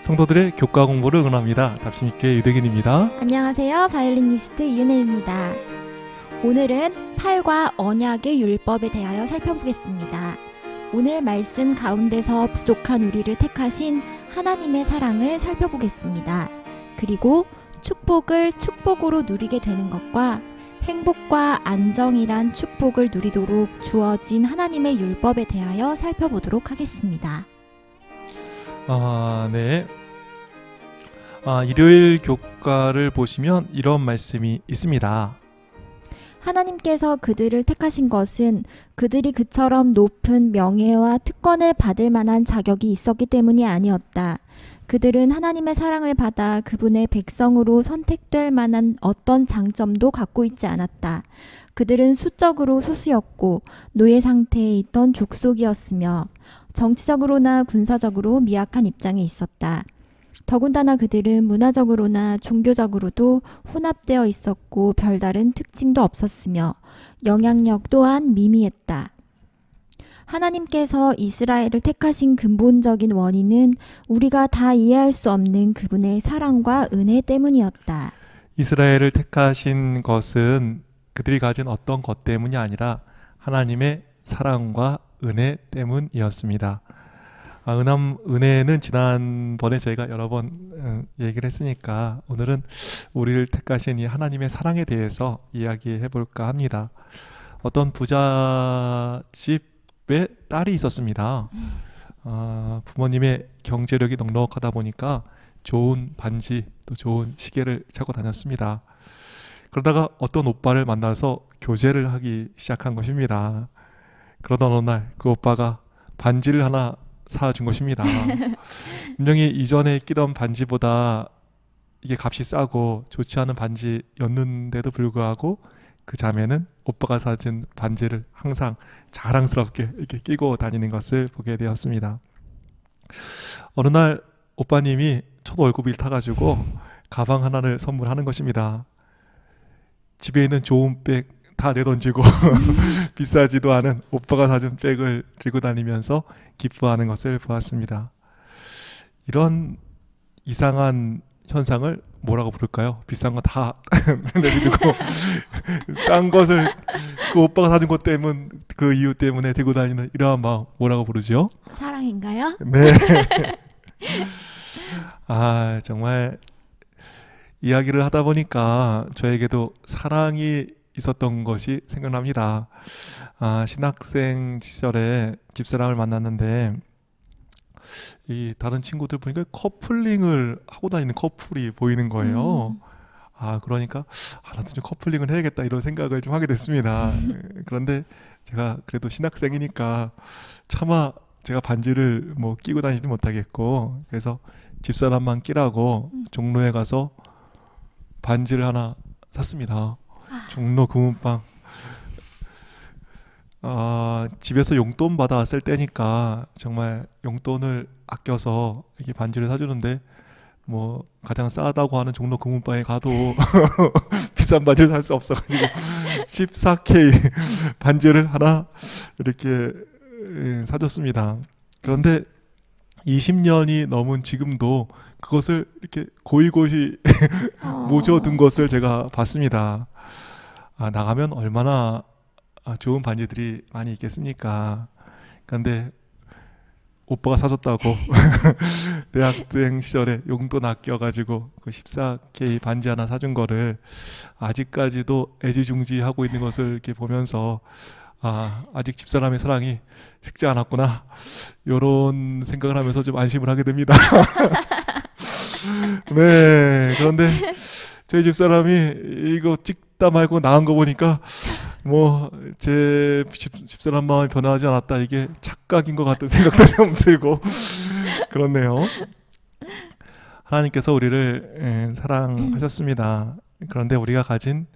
성도들의 교과 공부를 응원합니다. 답심있게 유대균입니다. 안녕하세요. 바이올리니스트 이은혜입니다. 오늘은 팔과 언약의 율법에 대하여 살펴보겠습니다. 오늘 말씀 가운데서 부족한 우리를 택하신 하나님의 사랑을 살펴보겠습니다. 그리고 축복을 축복으로 누리게 되는 것과 행복과 안정이란 축복을 누리도록 주어진 하나님의 율법에 대하여 살펴보도록 하겠습니다. 네. 일요일 교과를 보시면 이런 말씀이 있습니다. 하나님께서 그들을 택하신 것은 그들이 그처럼 높은 명예와 특권을 받을 만한 자격이 있었기 때문이 아니었다. 그들은 하나님의 사랑을 받아 그분의 백성으로 선택될 만한 어떤 장점도 갖고 있지 않았다. 그들은 수적으로 소수였고 노예 상태에 있던 족속이었으며 정치적으로나 군사적으로 미약한 입장에 있었다. 더군다나 그들은 문화적으로나 종교적으로도 혼합되어 있었고 별다른 특징도 없었으며 영향력 또한 미미했다. 하나님께서 이스라엘을 택하신 근본적인 원인은 우리가 다 이해할 수 없는 그분의 사랑과 은혜 때문이었다. 이스라엘을 택하신 것은 그들이 가진 어떤 것 때문이 아니라 하나님의 사랑과 은혜 때문이었습니다. 은혜는 지난번에 저희가 여러 번 얘기를 했으니까 오늘은 우리를 택하신 이 하나님의 사랑에 대해서 이야기해 볼까 합니다. 어떤 부잣집에 딸이 있었습니다. 부모님의 경제력이 넉넉하다 보니까 좋은 반지 또 좋은 시계를 차고 다녔습니다. 그러다가 어떤 오빠를 만나서 교제를 하기 시작한 것입니다. 그러던 어느 날 그 오빠가 반지를 하나 사준 것입니다. 분명히 이전에 끼던 반지보다 이게 값이 싸고 좋지 않은 반지였는데도 불구하고 그 자매는 오빠가 사준 반지를 항상 자랑스럽게 이렇게 끼고 다니는 것을 보게 되었습니다. 어느 날 오빠님이 첫 월급을 타가지고 가방 하나를 선물하는 것입니다. 집에 있는 좋은 백 다 내던지고 비싸지도 않은 오빠가 사준 백을 들고 다니면서 기뻐하는 것을 보았습니다. 이런 이상한 현상을 뭐라고 부를까요? 비싼 거 다 내비두고 싼 것을 그 오빠가 사준 것 때문 그 이유 때문에 들고 다니는 이러한 마음 뭐라고 부르죠? 사랑인가요? 네. 정말 이야기를 하다 보니까 저에게도 사랑이 있었던 것이 생각납니다. 신학생 시절에 집사람을 만났는데 이 다른 친구들 보니까 커플링을 하고 다니는 커플이 보이는 거예요. 그러니까 나도 좀 커플링을 해야겠다 이런 생각을 좀 하게 됐습니다. 그런데 제가 그래도 신학생이니까 차마 제가 반지를 뭐 끼고 다니지도 못하겠고 그래서 집사람만 끼라고 종로에 가서 반지를 하나 샀습니다. 종로 금은방. 집에서 용돈 받아왔을 때니까 정말 용돈을 아껴서 이렇게 반지를 사주는데 뭐 가장 싸다고 하는 종로 금은방에 가도 비싼 반지를 살 수 없어가지고 14K 반지를 하나 이렇게 사줬습니다. 그런데 20년이 넘은 지금도 그것을 이렇게 고이고이 모셔둔 것을 제가 봤습니다. 나가면 얼마나 좋은 반지들이 많이 있겠습니까? 그런데 오빠가 사줬다고 대학생 시절에 용돈 아껴가지고 그 14K 반지 하나 사준 거를 아직까지도 애지중지하고 있는 것을 이렇게 보면서 아직 집사람의 사랑이 식지 않았구나 이런 생각을 하면서 좀 안심을 하게 됩니다. 네, 그런데 저희 집사람이 이거 찍다 말고 나간 거 보니까 뭐 제 집사람 마음이 변하지 않았다 이게 착각인 것 같은 생각도 좀 들고 그렇네요. 하나님께서 우리를 사랑하셨습니다. 그런데 우리가 가진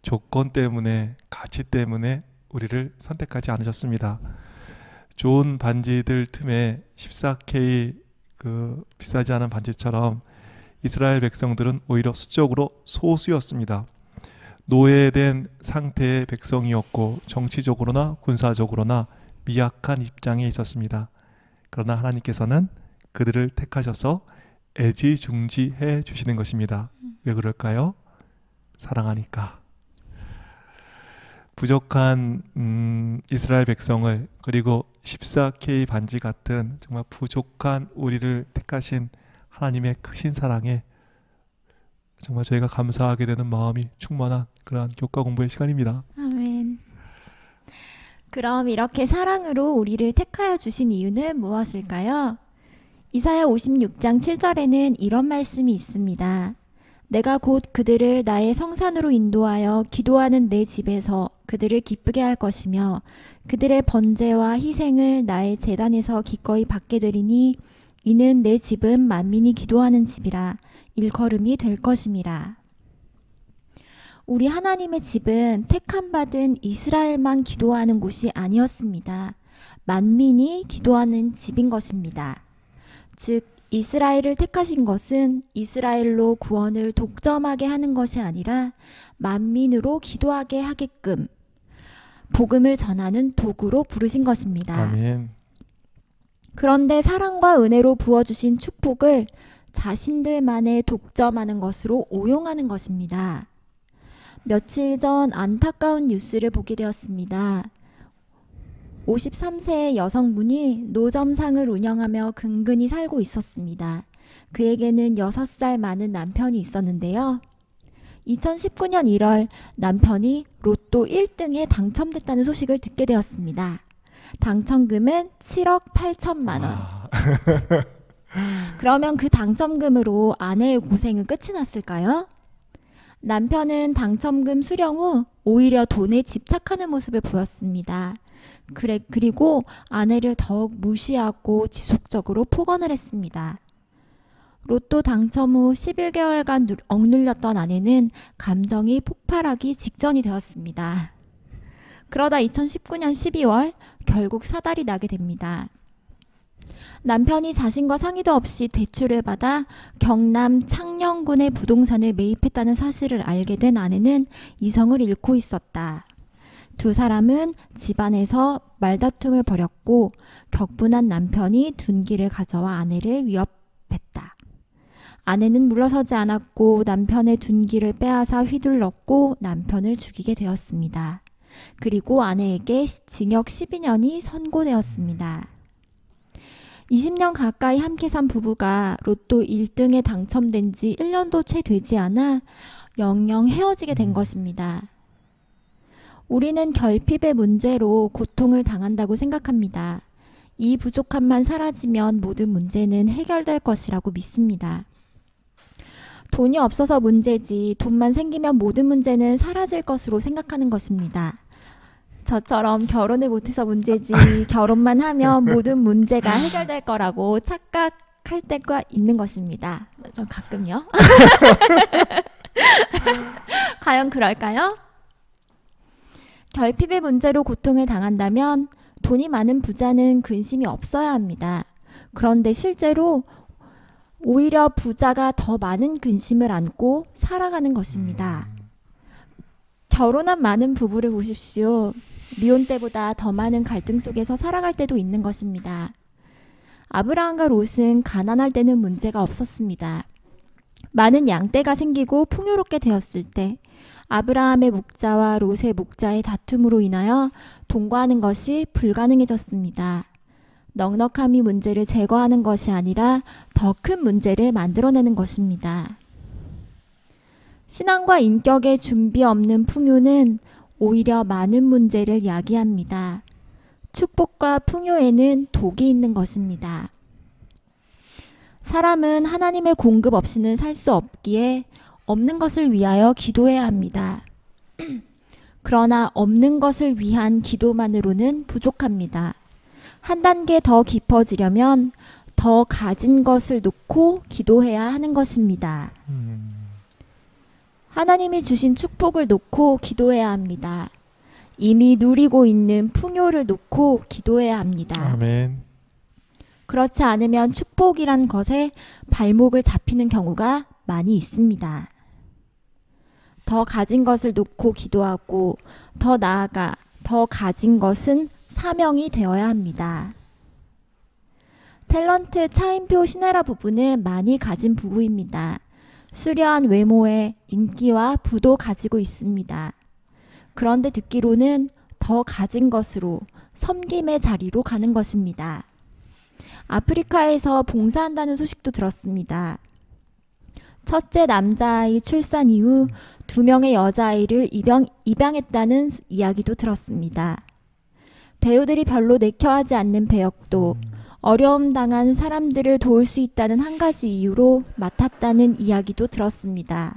조건 때문에 가치 때문에 우리를 선택하지 않으셨습니다. 좋은 반지들 틈에 14K 그 비싸지 않은 반지처럼 이스라엘 백성들은 오히려 수적으로 소수였습니다. 노예된 상태의 백성이었고 정치적으로나 군사적으로나 미약한 입장에 있었습니다. 그러나 하나님께서는 그들을 택하셔서 애지중지해 주시는 것입니다. 왜 그럴까요? 사랑하니까. 부족한 이스라엘 백성을, 그리고 14K 반지 같은 정말 부족한 우리를 택하신 하나님의 크신 사랑에 정말 저희가 감사하게 되는 마음이 충만한 그러한 교과 공부의 시간입니다. 아멘. 그럼 이렇게 사랑으로 우리를 택하여 주신 이유는 무엇일까요? 이사야 56장 7절에는 이런 말씀이 있습니다. 내가 곧 그들을 나의 성산으로 인도하여 기도하는 내 집에서 그들을 기쁘게 할 것이며 그들의 번제와 희생을 나의 제단에서 기꺼이 받게 되리니 이는 내 집은 만민이 기도하는 집이라 일컬음이 될 것임이라. 우리 하나님의 집은 택함받은 이스라엘만 기도하는 곳이 아니었습니다. 만민이 기도하는 집인 것입니다. 즉 이스라엘을 택하신 것은 이스라엘로 구원을 독점하게 하는 것이 아니라 만민으로 기도하게 하게끔 복음을 전하는 도구로 부르신 것입니다. 아멘. 그런데 사랑과 은혜로 부어주신 축복을 자신들만의 독점하는 것으로 오용하는 것입니다. 며칠 전 안타까운 뉴스를 보게 되었습니다. 53세의 여성분이 노점상을 운영하며 근근히 살고 있었습니다. 그에게는 6살 많은 남편이 있었는데요. 2019년 1월 남편이 로또 1등에 당첨됐다는 소식을 듣게 되었습니다. 당첨금은 7억 8천만 원. 그러면 그 당첨금으로 아내의 고생은 끝이 났을까요? 남편은 당첨금 수령 후 오히려 돈에 집착하는 모습을 보였습니다. 그리고 아내를 더욱 무시하고 지속적으로 폭언을 했습니다. 로또 당첨 후 11개월간 억눌렸던 아내는 감정이 폭발하기 직전이 되었습니다. 그러다 2019년 12월 결국 사달이 나게 됩니다. 남편이 자신과 상의도 없이 대출을 받아 경남 창녕군의 부동산을 매입했다는 사실을 알게 된 아내는 이성을 잃고 있었다. 두 사람은 집안에서 말다툼을 벌였고 격분한 남편이 둔기를 가져와 아내를 위협했다. 아내는 물러서지 않았고 남편의 둔기를 빼앗아 휘둘렀고 남편을 죽이게 되었습니다. 그리고 아내에게 징역 12년이 선고되었습니다. 20년 가까이 함께 산 부부가 로또 1등에 당첨된 지 1년도 채 되지 않아 영영 헤어지게 된 것입니다. 우리는 결핍의 문제로 고통을 당한다고 생각합니다. 이 부족함만 사라지면 모든 문제는 해결될 것이라고 믿습니다. 돈이 없어서 문제지 돈만 생기면 모든 문제는 사라질 것으로 생각하는 것입니다. 저처럼 결혼을 못해서 문제지 결혼만 하면 모든 문제가 해결될 거라고 착각할 때가 있는 것입니다. 전 가끔요. 과연 그럴까요? 결핍의 문제로 고통을 당한다면 돈이 많은 부자는 근심이 없어야 합니다. 그런데 실제로 오히려 부자가 더 많은 근심을 안고 살아가는 것입니다. 결혼한 많은 부부를 보십시오. 미혼 때보다 더 많은 갈등 속에서 살아갈 때도 있는 것입니다. 아브라함과 롯은 가난할 때는 문제가 없었습니다. 많은 양떼가 생기고 풍요롭게 되었을 때 아브라함의 목자와 롯의 목자의 다툼으로 인하여 동거하는 것이 불가능해졌습니다. 넉넉함이 문제를 제거하는 것이 아니라 더 큰 문제를 만들어내는 것입니다. 신앙과 인격의 준비 없는 풍요는 오히려 많은 문제를 야기합니다. 축복과 풍요에는 독이 있는 것입니다. 사람은 하나님의 공급 없이는 살 수 없기에 없는 것을 위하여 기도해야 합니다. 그러나 없는 것을 위한 기도만으로는 부족합니다. 한 단계 더 깊어지려면 더 가진 것을 놓고 기도해야 하는 것입니다. 하나님이 주신 축복을 놓고 기도해야 합니다. 이미 누리고 있는 풍요를 놓고 기도해야 합니다. 아멘. 그렇지 않으면 축복이란 것에 발목을 잡히는 경우가 많이 있습니다. 더 가진 것을 놓고 기도하고 더 나아가 더 가진 것은 사명이 되어야 합니다. 탤런트 차인표 신혜라 부부는 많이 가진 부부입니다. 수려한 외모에 인기와 부도 가지고 있습니다. 그런데 듣기로는 더 가진 것으로 섬김의 자리로 가는 것입니다. 아프리카에서 봉사한다는 소식도 들었습니다. 첫째 남자아이 출산 이후 2명의 여자아이를 입양했다는 이야기도 들었습니다. 배우들이 별로 내켜하지 않는 배역도 어려움 당한 사람들을 도울 수 있다는 한 가지 이유로 맡았다는 이야기도 들었습니다.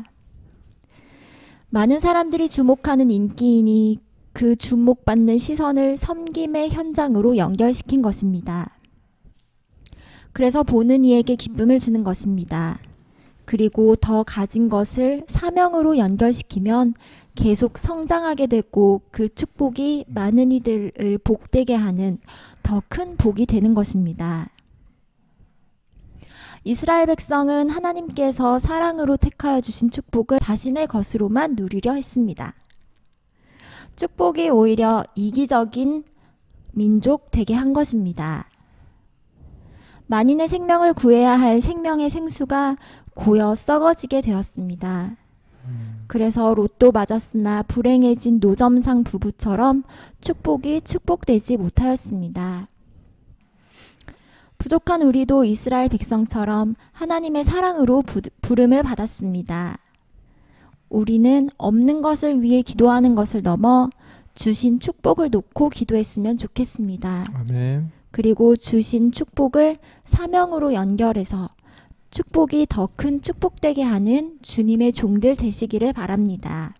많은 사람들이 주목하는 인기인이 그 주목받는 시선을 섬김의 현장으로 연결시킨 것입니다. 그래서 보는 이에게 기쁨을 주는 것입니다. 그리고 더 가진 것을 사명으로 연결시키면 계속 성장하게 되고 그 축복이 많은 이들을 복되게 하는 더 큰 복이 되는 것입니다. 이스라엘 백성은 하나님께서 사랑으로 택하여 주신 축복을 자신의 것으로만 누리려 했습니다. 축복이 오히려 이기적인 민족 되게 한 것입니다. 만인의 생명을 구해야 할 생명의 생수가 고여 썩어지게 되었습니다. 그래서 로또 맞았으나 불행해진 노점상 부부처럼 축복이 축복되지 못하였습니다. 부족한 우리도 이스라엘 백성처럼 하나님의 사랑으로 부름을 받았습니다. 우리는 없는 것을 위해 기도하는 것을 넘어 주신 축복을 놓고 기도했으면 좋겠습니다. 아멘. 그리고 주신 축복을 사명으로 연결해서 축복이 더 큰 축복되게 하는 주님의 종들 되시기를 바랍니다.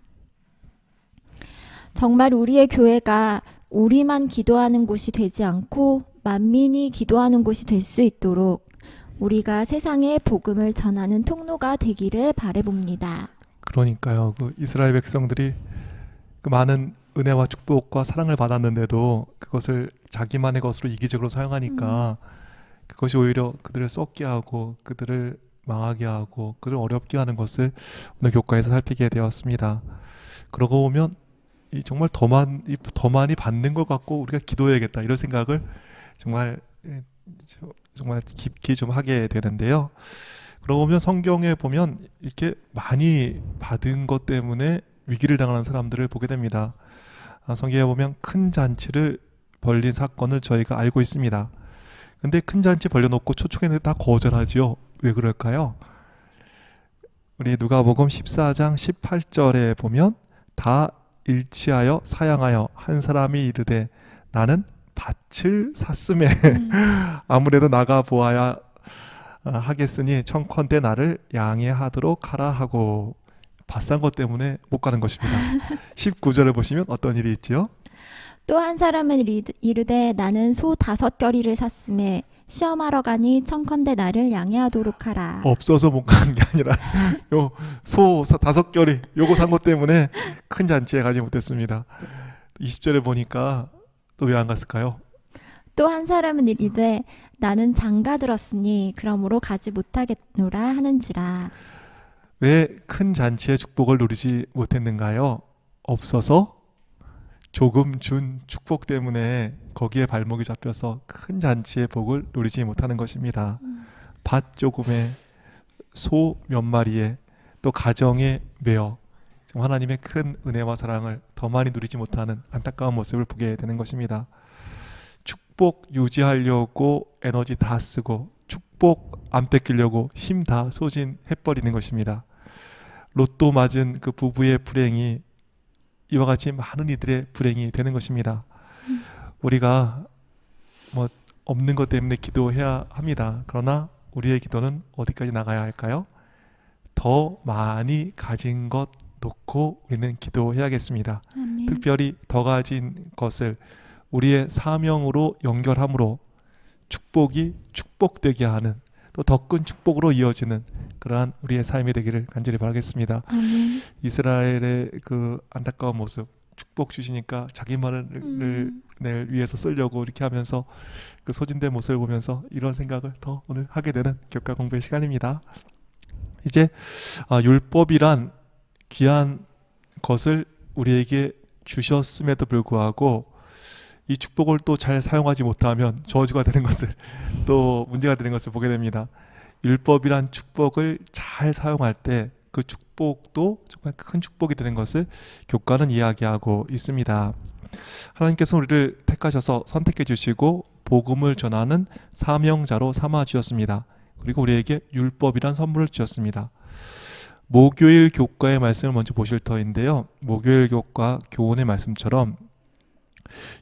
정말 우리의 교회가 우리만 기도하는 곳이 되지 않고 만민이 기도하는 곳이 될 수 있도록 우리가 세상에 복음을 전하는 통로가 되기를 바라봅니다. 그러니까요. 그 이스라엘 백성들이 그 많은 은혜와 축복과 사랑을 받았는데도 그것을 자기만의 것으로 이기적으로 사용하니까 그것이 오히려 그들을 썩게 하고 그들을 망하게 하고 그들을 어렵게 하는 것을 오늘 교과에서 살피게 되었습니다. 그러고 보면 정말 더 많이 받는 것 같고 우리가 기도해야겠다 이런 생각을 정말 깊이 좀 하게 되는데요. 그러고 보면 성경에 보면 이렇게 많이 받은 것 때문에 위기를 당하는 사람들을 보게 됩니다. 성경에 보면 큰 잔치를 벌린 사건을 저희가 알고 있습니다. 근데 큰 잔치 벌려놓고 초청했는데 다 거절하지요. 왜 그럴까요? 우리 누가복음 14장 18절에 보면 다 일치하여 사양하여 한 사람이 이르되 나는 밭을 샀음에 아무래도 나가 보아야 하겠으니 청컨대 나를 양해하도록 하라 하고 밭 산 것 때문에 못 가는 것입니다. 19절을 보시면 어떤 일이 있지요? 또 한 사람은 이르되 나는 소 5겨리를 샀음에 시험하러 가니 청컨대 나를 양해하도록 하라. 없어서 못 가는 게 아니라 요 소 5겨리 요거 산 것 때문에 큰 잔치에 가지 못했습니다. 20절에 보니까 또 왜 안 갔을까요? 또 한 사람은 이르되 나는 장가 들었으니 그러므로 가지 못하겠노라 하는지라. 왜 큰 잔치의 축복을 누리지 못했는가요? 없어서 조금 준 축복 때문에 거기에 발목이 잡혀서 큰 잔치의 복을 누리지 못하는 것입니다. 밭 조금에 소 몇 마리에 또 가정에 매어 하나님의 큰 은혜와 사랑을 더 많이 누리지 못하는 안타까운 모습을 보게 되는 것입니다. 축복 유지하려고 에너지 다 쓰고 축복 안 뺏기려고 힘 다 소진해버리는 것입니다. 로또 맞은 그 부부의 불행이 이와 같이 많은 이들의 불행이 되는 것입니다. 우리가 뭐 없는 것 때문에 기도해야 합니다. 그러나 우리의 기도는 어디까지 나가야 할까요? 더 많이 가진 것 놓고 우리는 기도해야겠습니다. 아멘. 특별히 더 가진 것을 우리의 사명으로 연결함으로 축복이 축복되게 하는 또 더 큰 축복으로 이어지는 그러한 우리의 삶이 되기를 간절히 바라겠습니다. 아멘. 이스라엘의 그 안타까운 모습, 축복 주시니까 자기만을 위해서 쓰려고 이렇게 하면서 그 소진된 모습을 보면서 이런 생각을 더 오늘 하게 되는 교과 공부의 시간입니다. 이제 율법이란 귀한 것을 우리에게 주셨음에도 불구하고 이 축복을 또 잘 사용하지 못하면 저주가 되는 것을 또 문제가 되는 것을 보게 됩니다. 율법이란 축복을 잘 사용할 때 그 축복도 정말 큰 축복이 되는 것을 교과는 이야기하고 있습니다. 하나님께서 우리를 택하셔서 선택해 주시고 복음을 전하는 사명자로 삼아 주셨습니다. 그리고 우리에게 율법이란 선물을 주셨습니다. 목요일 교과의 말씀을 먼저 보실 터인데요. 목요일 교과 교훈의 말씀처럼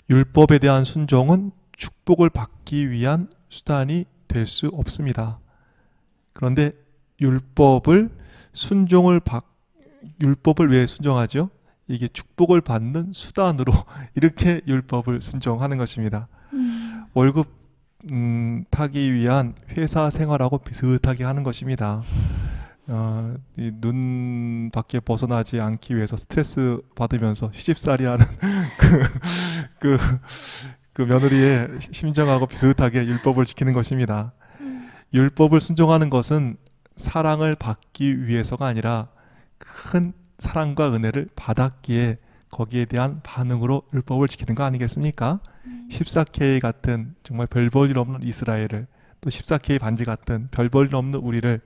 율법에 대한 순종은 축복을 받기 위한 수단이 될 수 없습니다. 그런데 율법을 왜 순종하죠? 이게 축복을 받는 수단으로 이렇게 율법을 순종하는 것입니다. 월급 타기 위한 회사 생활하고 비슷하게 하는 것입니다. 이 눈 밖에 벗어나지 않기 위해서 스트레스 받으면서 시집살이하는 그 며느리의 심정하고 비슷하게 율법을 지키는 것입니다. 율법을 순종하는 것은 사랑을 받기 위해서가 아니라 큰 사랑과 은혜를 받았기에 거기에 대한 반응으로 율법을 지키는 거 아니겠습니까? 14K 같은 정말 별 볼 일 없는 이스라엘을, 또 14K 반지 같은 별 볼 일 없는 우리를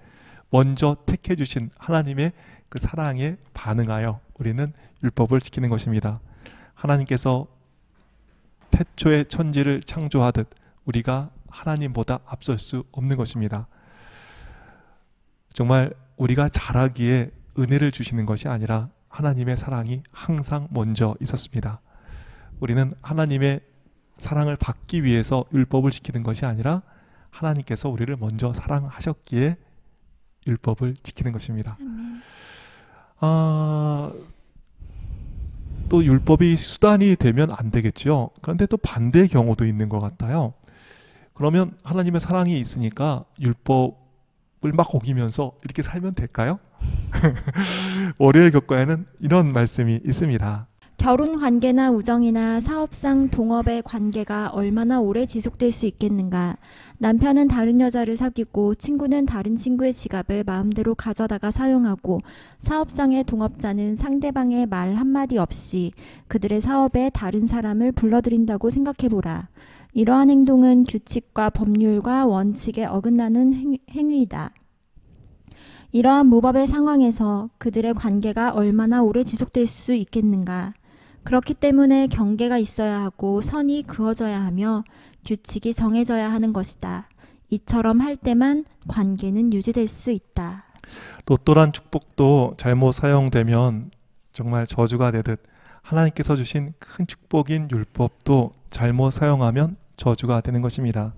먼저 택해 주신 하나님의 그 사랑에 반응하여 우리는 율법을 지키는 것입니다. 하나님께서 태초에 천지를 창조하듯 우리가 하나님보다 앞설 수 없는 것입니다. 정말 우리가 잘하기에 은혜를 주시는 것이 아니라 하나님의 사랑이 항상 먼저 있었습니다. 우리는 하나님의 사랑을 받기 위해서 율법을 지키는 것이 아니라 하나님께서 우리를 먼저 사랑하셨기에 율법을 지키는 것입니다. 또 율법이 수단이 되면 안 되겠죠. 그런데 또 반대의 경우도 있는 것 같아요. 그러면 하나님의 사랑이 있으니까 율법을 막 어기면서 이렇게 살면 될까요? 월요일 교과에는 이런 말씀이 있습니다. 결혼 관계나 우정이나 사업상 동업의 관계가 얼마나 오래 지속될 수 있겠는가. 남편은 다른 여자를 사귀고 친구는 다른 친구의 지갑을 마음대로 가져다가 사용하고 사업상의 동업자는 상대방의 말 한마디 없이 그들의 사업에 다른 사람을 불러들인다고 생각해보라. 이러한 행동은 규칙과 법률과 원칙에 어긋나는 행위이다. 이러한 무법의 상황에서 그들의 관계가 얼마나 오래 지속될 수 있겠는가. 그렇기 때문에 경계가 있어야 하고 선이 그어져야 하며 규칙이 정해져야 하는 것이다. 이처럼 할 때만 관계는 유지될 수 있다. 로또란 축복도 잘못 사용되면 정말 저주가 되듯 하나님께서 주신 큰 축복인 율법도 잘못 사용하면 저주가 되는 것입니다.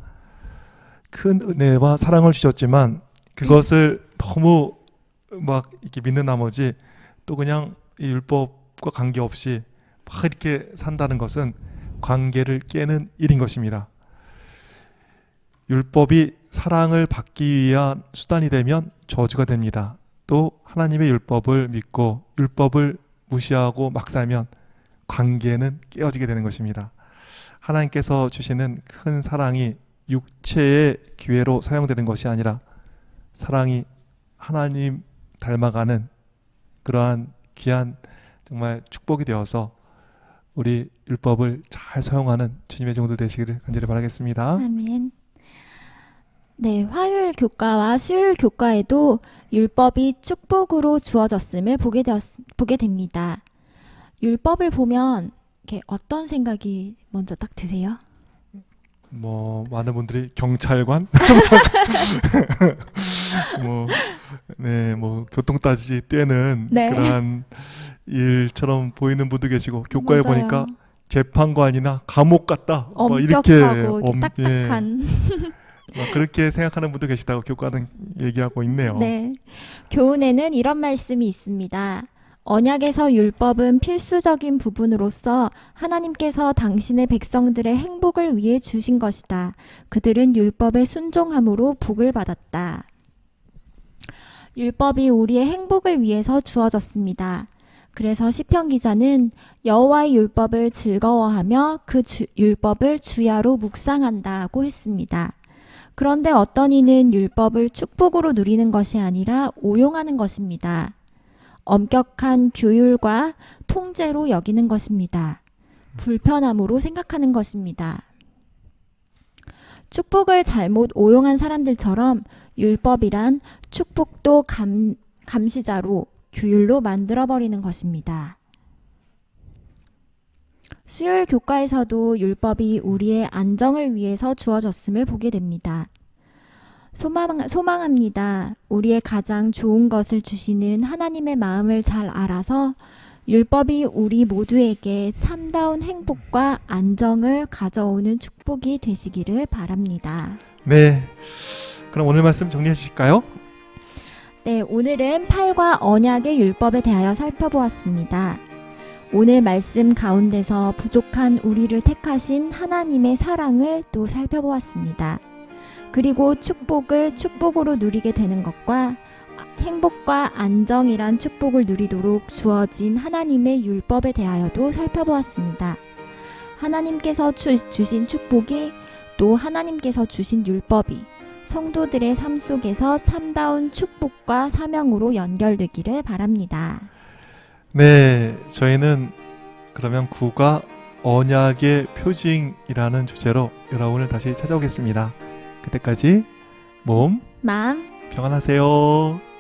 큰 은혜와 사랑을 주셨지만 그것을 너무 막 이렇게 믿는 나머지 또 그냥 이 율법과 관계없이 막 이렇게 산다는 것은 관계를 깨는 일인 것입니다. 율법이 사랑을 받기 위한 수단이 되면 저주가 됩니다. 또 하나님의 율법을 믿고 율법을 무시하고 막 살면 관계는 깨어지게 되는 것입니다. 하나님께서 주시는 큰 사랑이 육체의 기회로 사용되는 것이 아니라 사랑이 하나님 닮아가는 그러한 귀한 정말 축복이 되어서 우리 율법을 잘 사용하는 주님의 종들 되시기를 간절히 바라겠습니다. 아멘. 네, 화요일 교과와 수요일 교과에도 율법이 축복으로 주어졌음을 보게 됩니다. 율법을 보면 이렇게 어떤 생각이 먼저 딱 드세요? 뭐 많은 분들이 경찰관, 뭐 교통 따지지 떼는 네. 그러한 일처럼 보이는 분도 계시고 교과에 맞아요. 보니까 재판관이나 감옥 같다. 뭐 엄격하고 딱딱한. 그렇게 생각하는 분도 계시다고 교과는 얘기하고 있네요. 네, 교훈에는 이런 말씀이 있습니다. 언약에서 율법은 필수적인 부분으로서 하나님께서 당신의 백성들의 행복을 위해 주신 것이다. 그들은 율법에 순종함으로 복을 받았다. 율법이 우리의 행복을 위해서 주어졌습니다. 그래서 시편 기자는 여호와의 율법을 즐거워하며 그 율법을 주야로 묵상한다고 했습니다. 그런데 어떤 이는 율법을 축복으로 누리는 것이 아니라 오용하는 것입니다. 엄격한 규율과 통제로 여기는 것입니다. 불편함으로 생각하는 것입니다. 축복을 잘못 오용한 사람들처럼 율법이란 축복도 감시자로 규율로 만들어버리는 것입니다. 수요일 교과에서도 율법이 우리의 안정을 위해서 주어졌음을 보게 됩니다. 소망합니다. 우리의 가장 좋은 것을 주시는 하나님의 마음을 잘 알아서 율법이 우리 모두에게 참다운 행복과 안정을 가져오는 축복이 되시기를 바랍니다. 네, 그럼 오늘 말씀 정리해 주실까요? 네, 오늘은 팔과 언약의 율법에 대하여 살펴보았습니다. 오늘 말씀 가운데서 부족한 우리를 택하신 하나님의 사랑을 또 살펴보았습니다. 그리고 축복을 축복으로 누리게 되는 것과 행복과 안정이란 축복을 누리도록 주어진 하나님의 율법에 대하여도 살펴보았습니다. 하나님께서 주신 축복이 또 하나님께서 주신 율법이 성도들의 삶 속에서 참다운 축복과 사명으로 연결되기를 바랍니다. 네, 저희는 그러면 구가 언약의 표징이라는 주제로 여러분을 다시 찾아오겠습니다. 그때까지 몸, 마음 평안하세요.